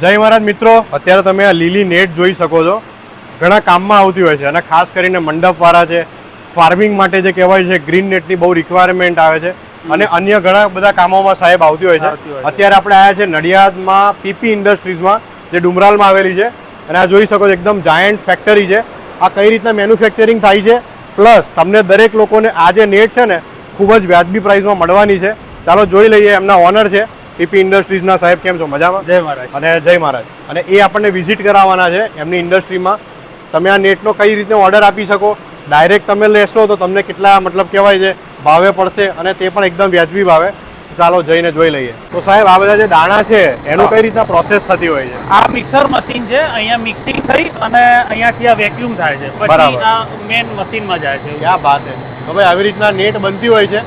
જય મહારાજ મિત્રો, અત્યારે તમે આ લીલી નેટ જોઈ શકો છો. ઘણા કામમાં આવતી હોય છે અને ખાસ કરીને મંડપવાળા છે, ફાર્મિંગ માટે જે કહેવાય છે ગ્રીન નેટની બહુ રિક્વાયરમેન્ટ આવે છે અને અન્ય ઘણા બધા કામોમાં સાહેબ આવતી હોય છે. અત્યારે આપણે આવ્યા છે નડિયાદમાં પીપી ઇન્ડસ્ટ્રીઝમાં, જે ડુમરાલમાં આવેલી છે. અને આ જોઈ શકો છો એકદમ જાયન્ટ ફેક્ટરી છે. આ કઈ રીતના મેન્યુફેક્ચરિંગ થાય છે, પ્લસ તમને દરેક લોકોને આ જે નેટ છે ને ખૂબ જ વ્યાજબી પ્રાઇસમાં મળવાની છે. ચાલો જોઈ લઈએ. એમના ઓનર છે પીપી ઇન્ડસ્ટ્રીઝના. સાહેબ કેમ છો? મજામાં? જય મહારાજ. અને જય મહારાજ. અને એ આપણને વિઝિટ કરાવવાના છે એમની ઇન્ડસ્ટ્રીમાં. તમે આ નેટનો કઈ રીતે ઓર્ડર આપી શકો, ડાયરેક્ટ તમે લેશો તો તમને કેટલા મતલબ કહેવાય છે ભાવે પડશે, અને તે પણ એકદમ વ્યાજબી ભાવે. ચાલો જઈને જોઈ લઈએ. તો સાહેબ આ બધા જે દાણા છે એનું કઈ રીતના પ્રોસેસ થતી હોય છે? આ મિક્સર મશીન છે. અહીંયા મિક્સિંગ થઈ અને અહીંયાથી આ વેક્યુમ થાય છે, પછી આ મેન મશીનમાં જાય છે. ક્યાં વાત છે. તો ભાઈ આવી રીતના નેટ બનતી હોય છે.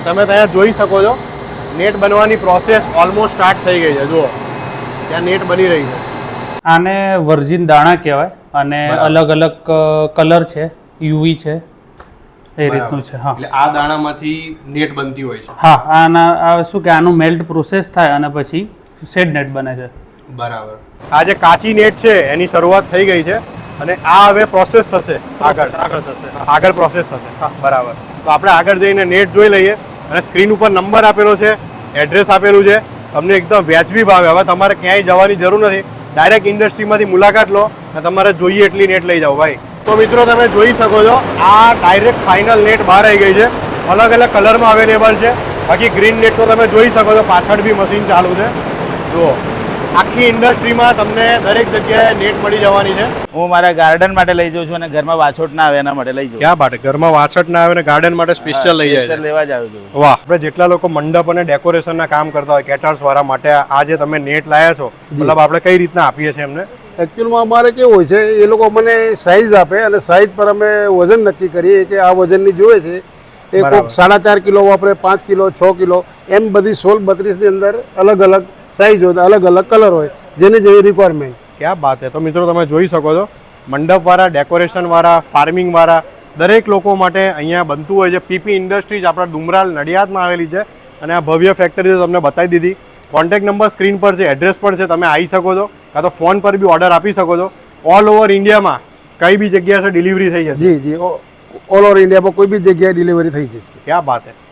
તમે ત્યાં જોઈ શકો છો નેટ બનવાની પ્રોસેસ ઓલમોસ્ટ સ્ટાર્ટ થઈ ગઈ છે. જુઓ ત્યાં નેટ બની રહી છે. આને વર્જિન દાણા કહેવાય અને અલગ અલગ કલર છે, યુવી છે, એ રીતનું છે. હા, એટલે આ દાણામાંથી નેટ બનતી હોય છે. હા. આના શું કે આનું મેલ્ટ પ્રોસેસ થાય અને પછી શેડ નેટ બને છે. બરાબર. આ જે કાચી નેટ છે એની શરૂઆત થઈ ગઈ છે અને આ હવે પ્રોસેસ થશે. આગળ પ્રોસેસ થશે. હા, બરાબર. તો આપણે આગળ જઈને નેટ જોઈ લઈએ. અને સ્ક્રીન ઉપર નંબર આપેલો છે, એડ્રેસ આપેલું છે. તમને એકદમ વ્યાજબી ભાવે. હવે તમારે ક્યાંય જવાની જરૂર નથી, ડાયરેક્ટ ઇન્ડસ્ટ્રીમાંથી મુલાકાત લો અને તમારે જોઈએ એટલી નેટ લઈ જાઓ ભાઈ. તો મિત્રો તમે જોઈ શકો છો આ ડાયરેક્ટ ફાઇનલ નેટ બહાર આવી ગઈ છે. અલગ અલગ કલરમાં અવેલેબલ છે. બાકી ગ્રીન નેટ તો તમે જોઈ શકો છો, પાછળ બી મશીન ચાલુ છે. જુઓ આખી ઇન્ડસ્ટ્રીમાં તમને દરેક જગ્યાએ નેટ મળી જવાની છે. હું મારા ગાર્ડન માટે લઈ જાઉં છું અને ઘરમાં વાછોટ ના આવે એના માટે લઈ જાઉં. ક્યાં બાટ, ઘરમાં વાછટ ના આવે ને ગાર્ડન માટે સ્પેશિયલ લઈ જાય છે. લેવા જ આવ્યો છું. વાહ. આપણે જેટલા લોકો મંડપ અને ડેકોરેશનના કામ કરતા હોય, કેટર્સ વાળા માટે આ જે તમે નેટ લાયા છો, મતલબ આપણે કઈ રીતના આપીએ છીએ એમને? એકચ્યુઅલમાં અમારે કેવું હોય છે, એ લોકો મને સાઇઝ આપે અને સાઇઝ પર અમે વજન નક્કી કરીએ કે આ વજનની જોઈએ છે. એ કોઈક 4.5 કિલો વાપરે, 5 કિલો, 6 કિલો, એમ બધી 16-32ની અંદર અલગ અલગ સાઇઝ હોય, અલગ અલગ કલર હોય, જેની જેવી રિક્વાયરમેન્ટ. ક્યાં બાત છે. તો મિત્રો તમે જોઈ શકો છો મંડપવાળા, ડેકોરેશનવાળા, ફાર્મિંગવાળા દરેક લોકો માટે અહીંયા બનતું હોય છે. પીપી ઇન્ડસ્ટ્રીઝ આપણા ડુમરાલ નડિયાદમાં આવેલી છે અને આ ભવ્ય ફેક્ટરી તમને બતાવી દીધી. કોન્ટેક્ટ નંબર સ્ક્રીન પર છે, એડ્રેસ પર છે. તમે આવી શકો છો, કાં તો ફોન પર બી ઓર્ડર આપી શકો છો. ઓલ ઓવર ઇન્ડિયામાં કઈ બી જગ્યાએ ડિલિવરી થઈ જશે. જી જી, ઓલ ઓવર ઇન્ડિયામાં કોઈ બી જગ્યાએ ડિલિવરી થઈ જશે. ક્યાં બાત છે.